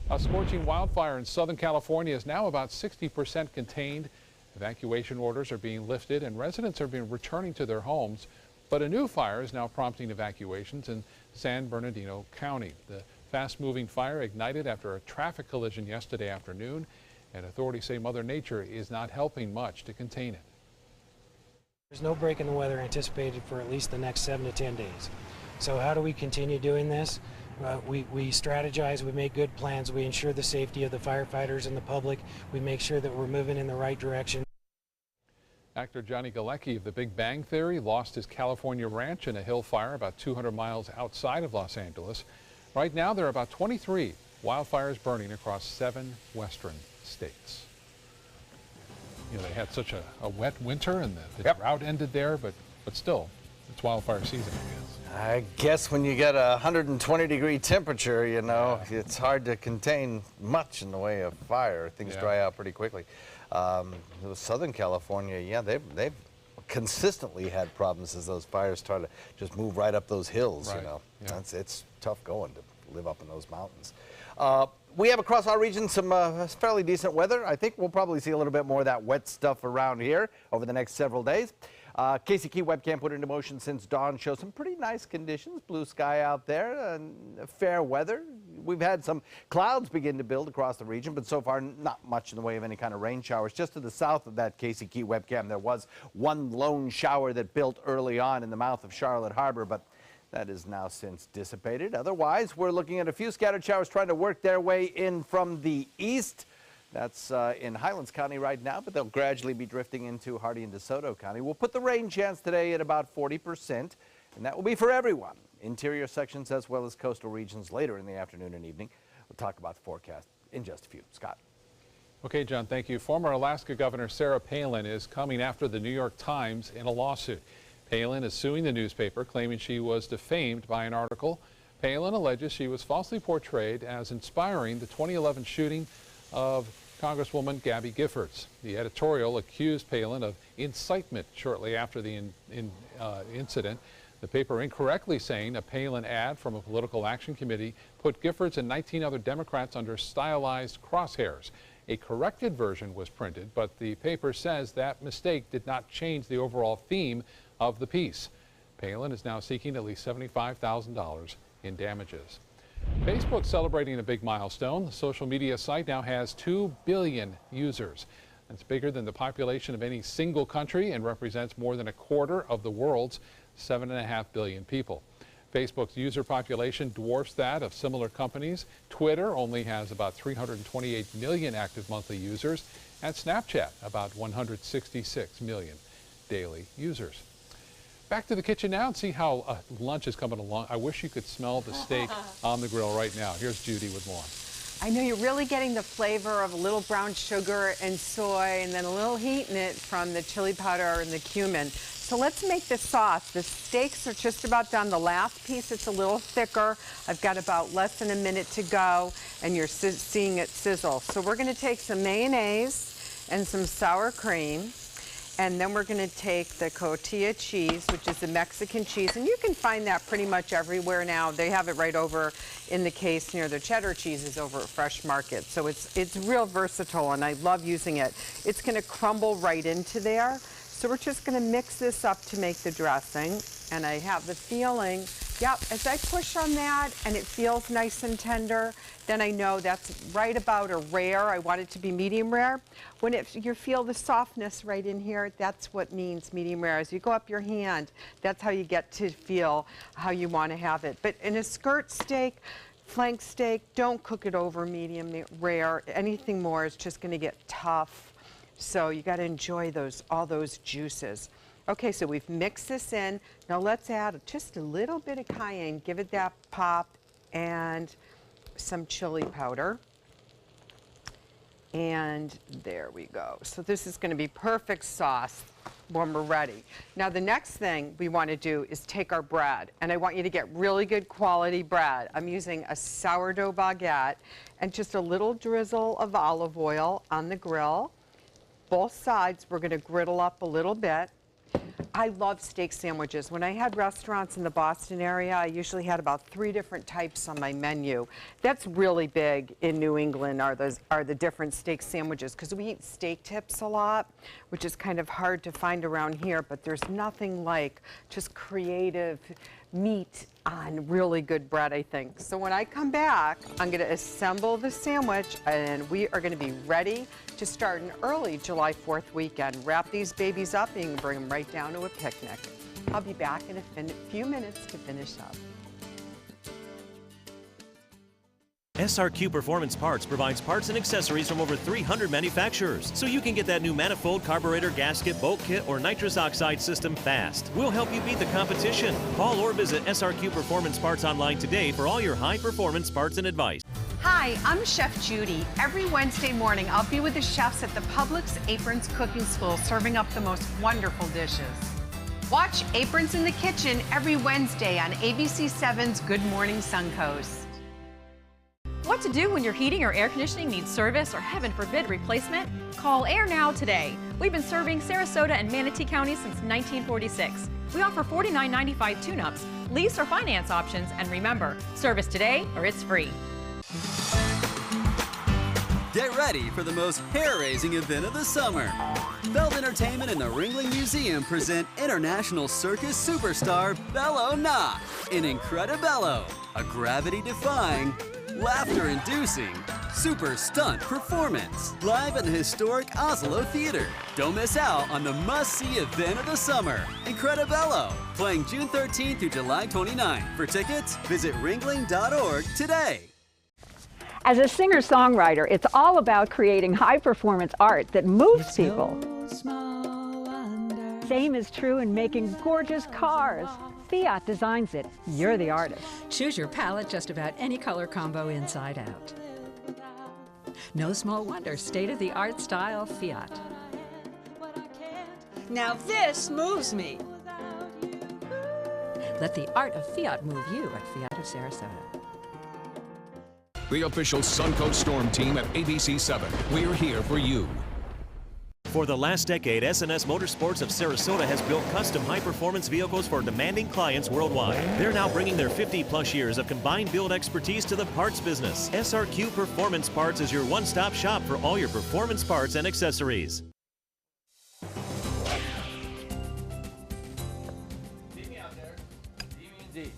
A scorching wildfire in Southern California is now about 60% contained. Evacuation orders are being lifted and residents are returning to their homes, but a new fire is now prompting evacuations in San Bernardino County. The fast-moving fire ignited after a traffic collision yesterday afternoon, and authorities say Mother Nature is not helping much to contain it. There's no break in the weather anticipated for at least the next 7 to 10 days. So how do we continue doing this? We strategize, we make good plans, we ensure the safety of the firefighters and the public, we make sure that we're moving in the right direction. Actor Johnny Galecki of The Big Bang Theory lost his California ranch in a hill fire about 200 miles outside of Los Angeles. Right now, there are about 23 wildfires burning across 7 western states. You know, they had such a wet winter and the drought ended there, but still, it's wildfire season, I guess when you get a 120-degree temperature, you know, it's hard to contain much in the way of fire. Things dry out pretty quickly. Southern California, yeah, they've consistently had problems as those fires try to just move right up those hills, you know. It's tough going to live up in those mountains. We have across our region some fairly decent weather. I think we'll probably see a little bit more of that wet stuff around here over the next several days. Casey Key webcam put into motion since dawn shows some pretty nice conditions. Blue sky out there and fair weather. We've had some clouds begin to build across the region, but so far not much in the way of any kind of rain showers. Just to the south of that Casey Key webcam, there was one lone shower that built early on in the mouth of Charlotte Harbor, but that is now since dissipated. Otherwise, we're looking at a few scattered showers trying to work their way in from the east. That's in Highlands County right now, but they'll gradually be drifting into Hardee and DeSoto County. We'll put the rain chance today at about 40%, and that will be for everyone. Interior sections as well as coastal regions later in the afternoon and evening. We'll talk about the forecast in just a few. Scott. Okay, John, thank you. Former Alaska Governor Sarah Palin is coming after the New York Times in a lawsuit. Palin is suing the newspaper, claiming she was defamed by an article. Palin alleges she was falsely portrayed as inspiring the 2011 shooting of Congresswoman Gabby Giffords. The editorial accused Palin of incitement shortly after the incident. The paper incorrectly saying a Palin ad from a political action committee put Giffords and 19 other Democrats under stylized crosshairs. A corrected version was printed, but the paper says that mistake did not change the overall theme of the piece. Palin is now seeking at least $75,000 in damages. Facebook celebrating a big milestone. The social media site now has 2 billion users. That's bigger than the population of any single country and represents more than a quarter of the world's 7.5 billion people. Facebook's user population dwarfs that of similar companies. Twitter only has about 328 million active monthly users, and Snapchat about 166 million daily users. Back to the kitchen now and see how lunch is coming along. I wish you could smell the steak on the grill right now. Here's Judy with more. I know you're really getting the flavor of a little brown sugar and soy and then a little heat in it from the chili powder and the cumin. So let's make this sauce. The steaks are just about done. The last piece, it's a little thicker. I've got about less than a minute to go, and you're seeing it sizzle. So we're going to take some mayonnaise and some sour cream. And then we're going to take the cotija cheese, which is the Mexican cheese. And you can find that pretty much everywhere now. They have it right over in the case near the cheddar cheeses over at Fresh Market. So it's real versatile, and I love using it. It's going to crumble right into there. So we're just going to mix this up to make the dressing. And I have the feeling Yep, as I push on that and it feels nice and tender, then I know that's right about a rare. I want it to be medium rare. When you feel the softness right in here, that's what means medium rare. As you go up your hand, that's how you get to feel how you want to have it. But in a skirt steak, flank steak, don't cook it over medium rare. Anything more is just going to get tough. So you got to enjoy all those juices. Okay, so we've mixed this in. Now let's add just a little bit of cayenne, give it that pop, and some chili powder. And there we go. So this is going to be perfect sauce when we're ready. Now the next thing we want to do is take our bread, and I want you to get really good quality bread. I'm using a sourdough baguette and just a little drizzle of olive oil on the grill. Both sides we're going to griddle up a little bit. I love steak sandwiches. When I had restaurants in the Boston area, I usually had about 3 different types on my menu. That's really big in New England, are the different steak sandwiches, because we eat steak tips a lot, which is kind of hard to find around here, but there's nothing like just creative meat on really good bread, I think. So when I come back, I'm going to assemble the sandwich, and we are going to be ready to start an early July 4th weekend. Wrap these babies up and you can bring them right down to a picnic. I'll be back in a few minutes to finish up. SRQ Performance Parts provides parts and accessories from over 300 manufacturers, so you can get that new manifold, carburetor, gasket, bolt kit, or nitrous oxide system fast. We'll help you beat the competition. Call or visit SRQ Performance Parts online today for all your high-performance parts and advice. Hi, I'm Chef Judy. Every Wednesday morning, I'll be with the chefs at the Publix Aprons Cooking School serving up the most wonderful dishes. Watch Aprons in the Kitchen every Wednesday on ABC7's Good Morning Suncoast. What to do when your heating or air conditioning needs service or, heaven forbid, replacement? Call Air Now today. We've been serving Sarasota and Manatee County since 1946. We offer $49.95 tune-ups, lease or finance options, and remember, service today or it's free. Get ready for the most hair-raising event of the summer. Feld Entertainment and the Ringling Museum present international circus superstar Bello Knott in Incredibello, a gravity-defying, laughter-inducing, super stunt performance live at the historic Oslo Theater. Don't miss out on the must-see event of the summer, Incredibello, playing June 13th through July 29th. For tickets, visit ringling.org today. As a singer-songwriter, it's all about creating high-performance art that moves people. Same is true in making gorgeous cars. Fiat designs it. You're the artist. Choose your palette just about any color combo inside out. No small wonder, state-of-the-art style Fiat. Now this moves me. Let the art of Fiat move you at Fiat of Sarasota. The official Suncoast Storm team at ABC7. We're here for you. For the last decade, SNS Motorsports of Sarasota has built custom high-performance vehicles for demanding clients worldwide. They're now bringing their 50-plus years of combined build expertise to the parts business. SRQ Performance Parts is your one-stop shop for all your performance parts and accessories.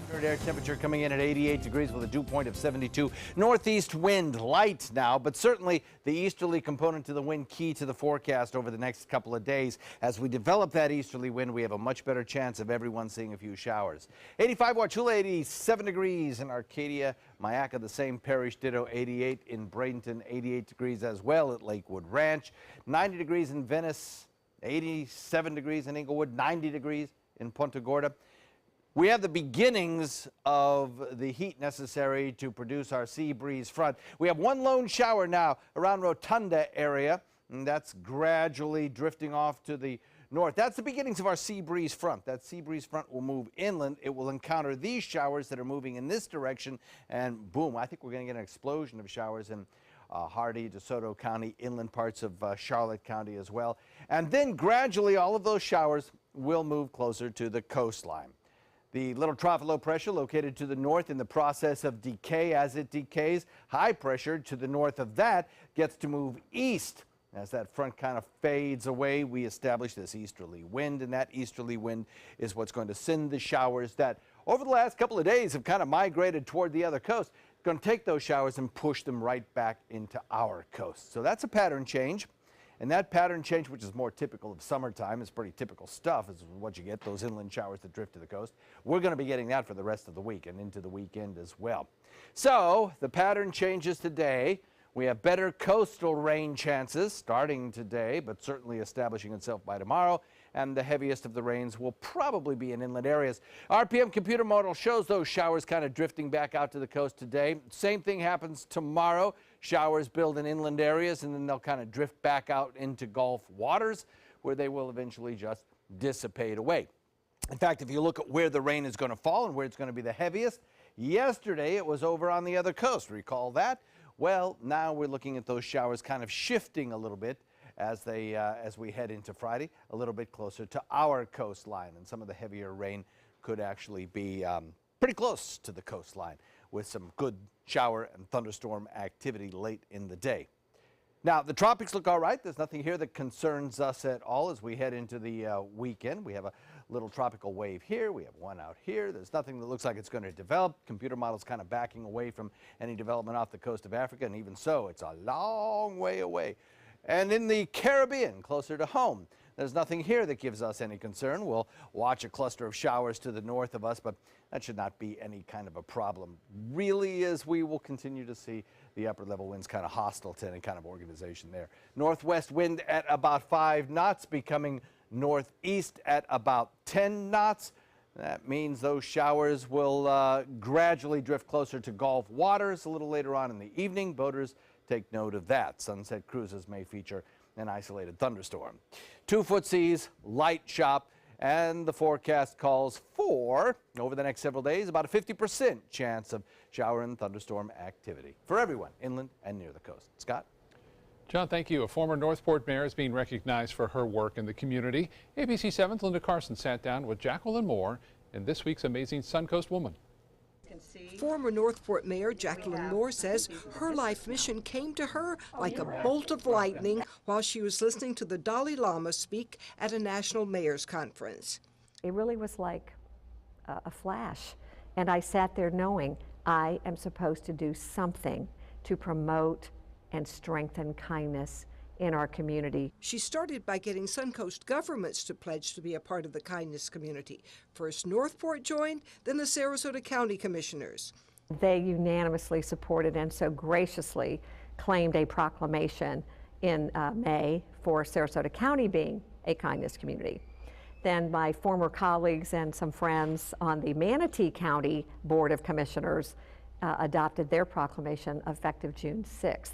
Current air temperature coming in at 88 degrees with a dew point of 72. Northeast wind light now, but certainly the easterly component to the wind key to the forecast over the next couple of days. As we develop that easterly wind, we have a much better chance of everyone seeing a few showers. 85 Wauchula, 87 degrees in Arcadia. Myakka, the same parish, ditto 88. In Bradenton, 88 degrees as well at Lakewood Ranch. 90 degrees in Venice, 87 degrees in Inglewood, 90 degrees in Punta Gorda. We have the beginnings of the heat necessary to produce our sea breeze front. We have one lone shower now around Rotunda area, and that's gradually drifting off to the north. That's the beginnings of our sea breeze front. That sea breeze front will move inland. It will encounter these showers that are moving in this direction, and boom, I think we're going to get an explosion of showers in Hardy, DeSoto County, inland parts of Charlotte County as well. And then gradually all of those showers will move closer to the coastline. The little trough of low pressure located to the north in the process of decay. As it decays, high pressure to the north of that gets to move east. As that front kind of fades away, we establish this easterly wind, and that easterly wind is what's going to send the showers that over the last couple of days have kind of migrated toward the other coast. Going to take those showers and push them right back into our coast. So that's a pattern change. And that pattern change, which is more typical of summertime, is pretty typical stuff, is what you get, those inland showers that drift to the coast. We're going to be getting that for the rest of the week and into the weekend as well. So the pattern changes today. We have better coastal rain chances starting today, but certainly establishing itself by tomorrow. And the heaviest of the rains will probably be in inland areas. RPM computer model shows those showers kind of drifting back out to the coast today. Same thing happens tomorrow. Showers build in inland areas, and then they'll kind of drift back out into Gulf waters, where they will eventually just dissipate away. In fact, if you look at where the rain is going to fall and where it's going to be the heaviest, yesterday it was over on the other coast. Recall that? Well, now we're looking at those showers kind of shifting a little bit as we head into Friday, a little bit closer to our coastline, and some of the heavier rain could actually be pretty close to the coastline with some good shower and thunderstorm activity late in the day. Now, the tropics look all right. There's nothing here that concerns us at all as we head into the weekend. We have a little tropical wave here. We have one out here. There's nothing that looks like it's going to develop. Computer models kind of backing away from any development off the coast of Africa, and even so, it's a long way away. And in the Caribbean, closer to home, there's nothing here that gives us any concern. We'll watch a cluster of showers to the north of us, but that should not be any kind of a problem, really, as we will continue to see the upper level winds kind of hostile to any kind of organization there. Northwest wind at about 5 knots, becoming northeast at about 10 knots. That means those showers will gradually drift closer to Gulf waters a little later on in the evening. Boaters, take note of that. Sunset cruises may feature an isolated thunderstorm. 2-foot seas, light chop, and the forecast calls for, over the next several days, about a 50% chance of shower and thunderstorm activity for everyone inland and near the coast. Scott? John, thank you. A former Northport mayor is being recognized for her work in the community. ABC 7's Linda Carson sat down with Jacqueline Moore in this week's Amazing Suncoast Woman. Former Northport Mayor Jacqueline Moore says her life mission came to her like a bolt of lightning while she was listening to the Dalai Lama speak at a national mayor's conference. It really was like a flash, and I sat there knowing I am supposed to do something to promote and strengthen kindness in our community. She started by getting Suncoast governments to pledge to be a part of the kindness community. First Northport joined, then the Sarasota County Commissioners. They unanimously supported and so graciously claimed a proclamation in May for Sarasota County being a kindness community. Then my former colleagues and some friends on the Manatee County Board of Commissioners adopted their proclamation effective June 6th.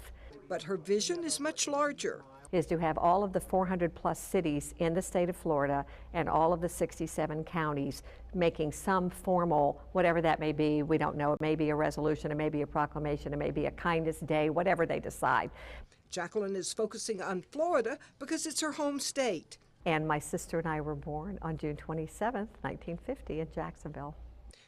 But her vision is much larger. Is to have all of the 400+ cities in the state of Florida and all of the 67 counties making some formal, whatever that may be, we don't know, it may be a resolution, it may be a proclamation, it may be a kindness day, whatever they decide. Jacqueline is focusing on Florida because it's her home state. And my sister and I were born on June 27th, 1950 in Jacksonville.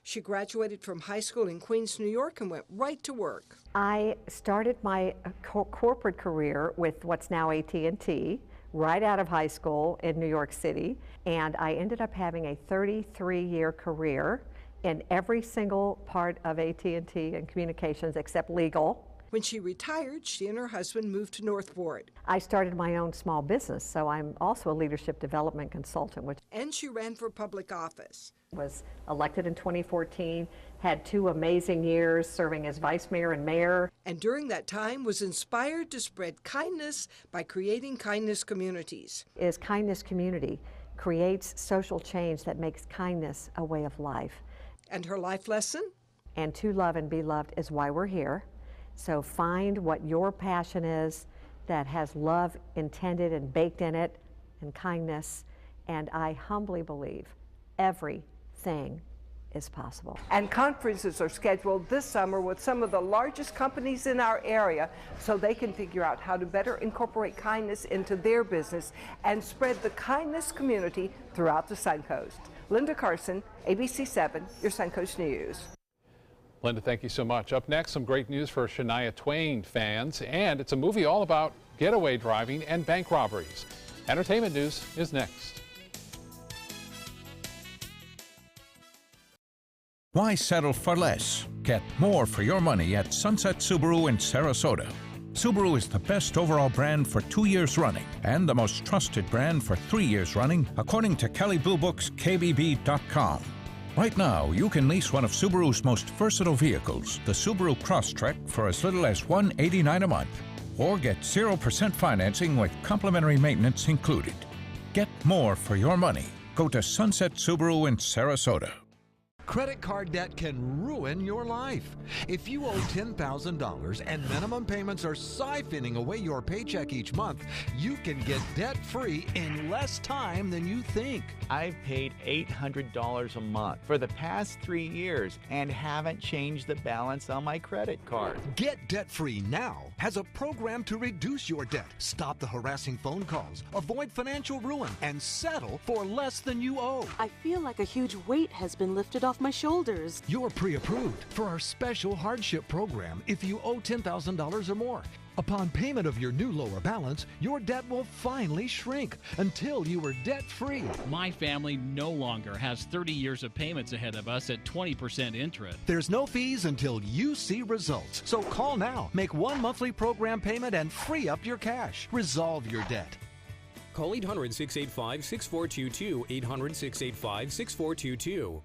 She graduated from high school in Queens, New York and went right to work. I started my corporate career with what's now AT&T right out of high school in New York City, and I ended up having a 33-year career in every single part of AT&T and communications except legal. When she retired, she and her husband moved to Northport. I started my own small business, so I'm also a leadership development consultant. And she ran for public office. Was elected in 2014, had 2 amazing years serving as vice mayor and mayor. And during that time was inspired to spread kindness by creating kindness communities. Is kindness community creates social change that makes kindness a way of life. And her life lesson? And to love and be loved is why we're here. So find what your passion is that has love intended and baked in it and kindness. And I humbly believe everything is possible. And conferences are scheduled this summer with some of the largest companies in our area so they can figure out how to better incorporate kindness into their business and spread the kindness community throughout the Suncoast. Linda Carson, ABC 7, your Suncoast News. Linda, thank you so much. Up next, some great news for Shania Twain fans, and it's a movie all about getaway driving and bank robberies. Entertainment news is next. Why settle for less? Get more for your money at Sunset Subaru in Sarasota. Subaru is the best overall brand for 2 years running and the most trusted brand for 3 years running, according to Kelley Blue Book's KBB.com. Right now, you can lease one of Subaru's most versatile vehicles, the Subaru Crosstrek, for as little as $189 a month, or get 0% financing with complimentary maintenance included. Get more for your money. Go to Sunset Subaru in Sarasota. Credit card debt can ruin your life. If you owe $10,000 and minimum payments are siphoning away your paycheck each month, you can get debt-free in less time than you think. I've paid $800 a month for the past 3 years and haven't changed the balance on my credit card. Get debt-free now has a program to reduce your debt, stop the harassing phone calls, avoid financial ruin, and settle for less than you owe. I feel like a huge weight has been lifted off my shoulders. You're pre-approved for our special hardship program if you owe $10,000 or more. Upon payment of your new lower balance, your debt will finally shrink until you are debt-free. My family no longer has 30 years of payments ahead of us at 20% interest. There's no fees until you see results. So call now, make one monthly program payment, and free up your cash. Resolve your debt. Call 800-685-6422, 800-685-6422.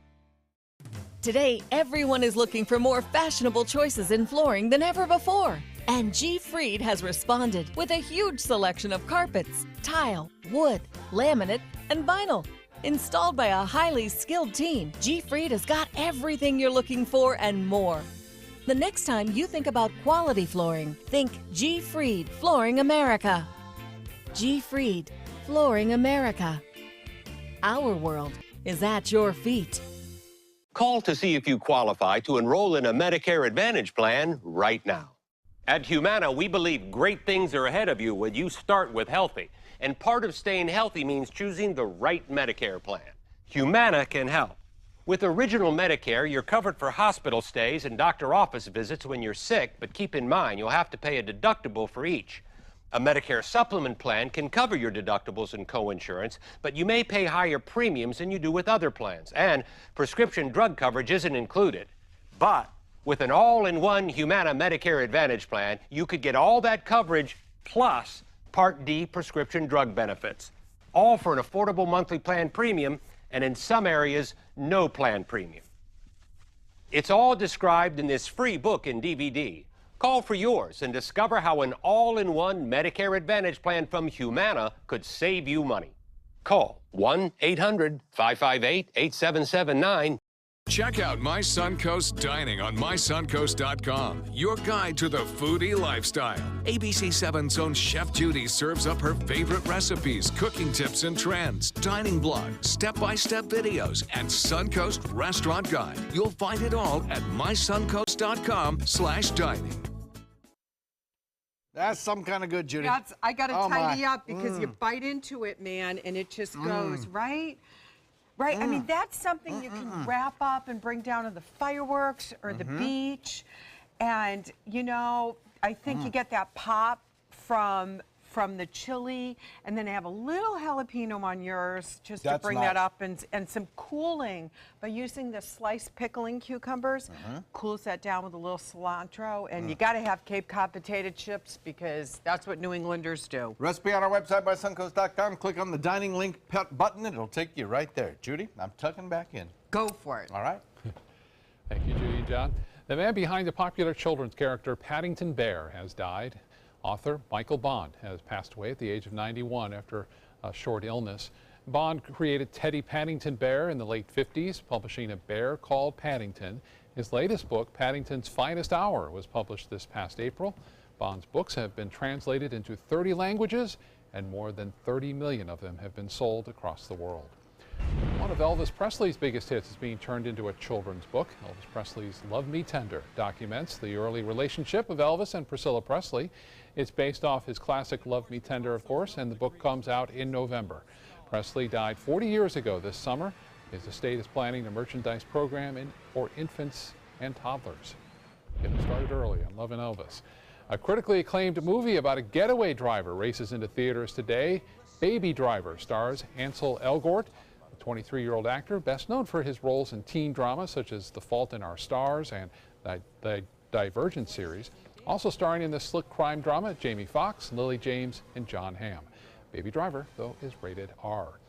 Today, everyone is looking for more fashionable choices in flooring than ever before. And G. Fried has responded with a huge selection of carpets, tile, wood, laminate, and vinyl. Installed by a highly skilled team, G. Fried has got everything you're looking for and more. The next time you think about quality flooring, think G. Fried Flooring America. G. Fried Flooring America. Our world is at your feet. Call to see if you qualify to enroll in a Medicare Advantage plan right now. At Humana, we believe great things are ahead of you when you start with healthy. And part of staying healthy means choosing the right Medicare plan. Humana can help. With Original Medicare, you're covered for hospital stays and doctor office visits when you're sick, but keep in mind you'll have to pay a deductible for each. A Medicare supplement plan can cover your deductibles and coinsurance, but you may pay higher premiums than you do with other plans, and prescription drug coverage isn't included. But with an all-in-one Humana Medicare Advantage plan, you could get all that coverage plus Part D prescription drug benefits, all for an affordable monthly plan premium, and in some areas, no plan premium. It's all described in this free book and DVD. Call for yours and discover how an all-in-one Medicare Advantage plan from Humana could save you money. Call 1-800-558-8779. Check out My Suncoast Dining on mysuncoast.com, your guide to the foodie lifestyle. ABC 7's own Chef Judy serves up her favorite recipes, cooking tips and trends, dining blogs, step-by-step videos, and Suncoast Restaurant Guide. You'll find it all at mysuncoast.com/dining. That's some kind of good, Judy. I got to tidy up because you bite into it, man, and it just goes, right? Right, I mean, that's something you can wrap up and bring down to the fireworks or the beach. And, you know, I think you get that pop from the chili, and then have a little jalapeno on yours just to bring that up, and some cooling by using the sliced pickling cucumbers. Cools that down with a little cilantro, and you got to have Cape Cod potato chips because that's what New Englanders do. Recipe on our website, mysuncoast.com. Click on the dining link button, and it'll take you right there. Judy, I'm tucking back in. Go for it. All right. Thank you, Judy and John. The man behind the popular children's character Paddington Bear has died. Author Michael Bond has passed away at the age of 91 after a short illness. Bond created Teddy Paddington Bear in the late 50s, publishing A Bear Called Paddington. His latest book, Paddington's Finest Hour, was published this past April. Bond's books have been translated into 30 languages, and more than 30 million of them have been sold across the world. One of Elvis Presley's biggest hits is being turned into a children's book. Elvis Presley's Love Me Tender documents the early relationship of Elvis and Priscilla Presley. It's based off his classic Love Me Tender, of course, and the book comes out in November. Presley died 40 years ago this summer. His estate is planning a merchandise program for infants and toddlers. Getting started early on Love and Elvis. A critically acclaimed movie about a getaway driver races into theaters today. Baby Driver stars Ansel Elgort. The 23-year-old actor, best known for his roles in teen dramas such as The Fault in Our Stars and the Divergent series, also starring in the slick crime drama Jamie Foxx, Lily James, and John Hamm. Baby Driver, though, is rated R.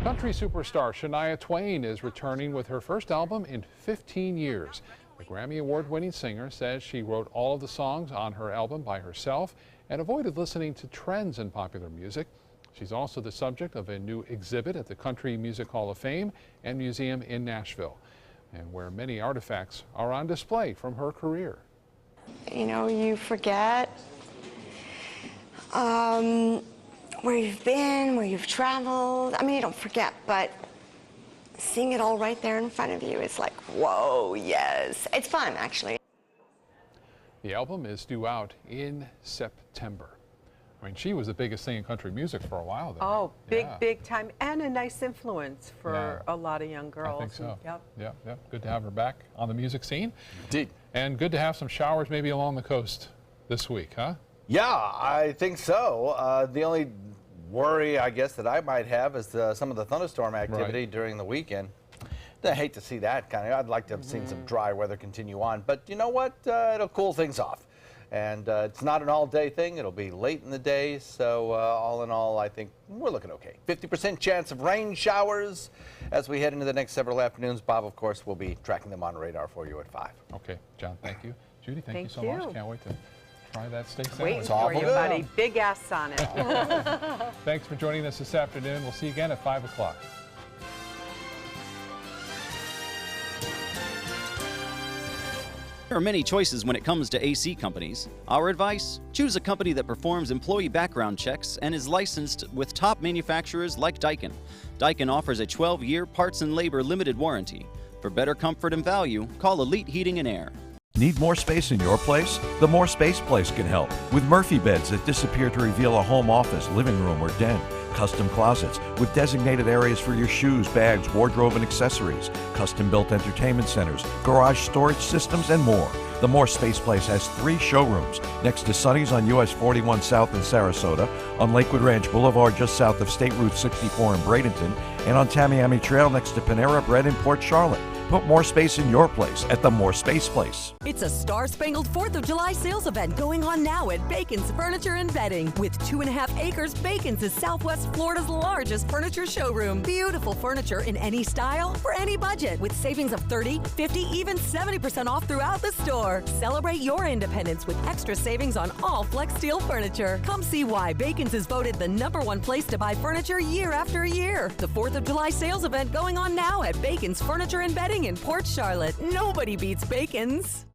Country superstar Shania Twain is returning with her first album in 15 years. The Grammy Award-winning singer says she wrote all of the songs on her album by herself and avoided listening to trends in popular music. She's also the subject of a new exhibit at the Country Music Hall of Fame and Museum in Nashville, and where many artifacts are on display from her career. You know, you forget where you've been, where you've traveled. I mean, you don't forget, but seeing it all right there in front of you is like, whoa, yes. It's fun, actually. The album is due out in September. I mean, she was the biggest thing in country music for a while there. Oh, big time, and a nice influence for a lot of young girls. I think so. Yep. Yep. Good to have her back on the music scene. Indeed. And good to have some showers maybe along the coast this week, huh? Yeah, I think so. The only worry, I guess, that I might have is some of the thunderstorm activity during the weekend. I hate to see that kind of. I'd like to have seen some dry weather continue on, but you know what? It'll cool things off. And it's not an all-day thing. It'll be late in the day, so all in all, I think we're looking okay. 50% chance of rain showers as we head into the next several afternoons. Bob, of course, will be tracking them on radar for you at 5. Okay, John, thank you. Judy, thank you so much. Can't wait to try that steak sandwich. Waiting for you, buddy. Big ass on it. Thanks for joining us this afternoon. We'll see you again at 5 o'clock. There are many choices when it comes to AC companies. Our advice? Choose a company that performs employee background checks and is licensed with top manufacturers like Daikin. Daikin offers a 12-year parts and labor limited warranty. For better comfort and value, call Elite Heating and Air. Need more space in your place? The More Space Place can help with Murphy beds that disappear to reveal a home office, living room, or den. Custom closets with designated areas for your shoes, bags, wardrobe, and accessories. Custom-built entertainment centers, garage storage systems, and more. The More Space Place has 3 showrooms next to Sonny's on US 41 South in Sarasota, on Lakewood Ranch Boulevard just south of State Route 64 in Bradenton, and on Tamiami Trail next to Panera Bread in Port Charlotte. Put more space in your place at the More Space Place. It's a star-spangled 4th of July sales event going on now at Bacon's Furniture and Bedding. With 2.5 acres, Bacon's is Southwest Florida's largest furniture showroom. Beautiful furniture in any style for any budget with savings of 30, 50, even 70% off throughout the store. Celebrate your independence with extra savings on all Flex Steel furniture. Come see why Bacon's is voted the #1 place to buy furniture year after year. The 4th of July sales event going on now at Bacon's Furniture and Bedding in Port Charlotte. Nobody beats Bacon's.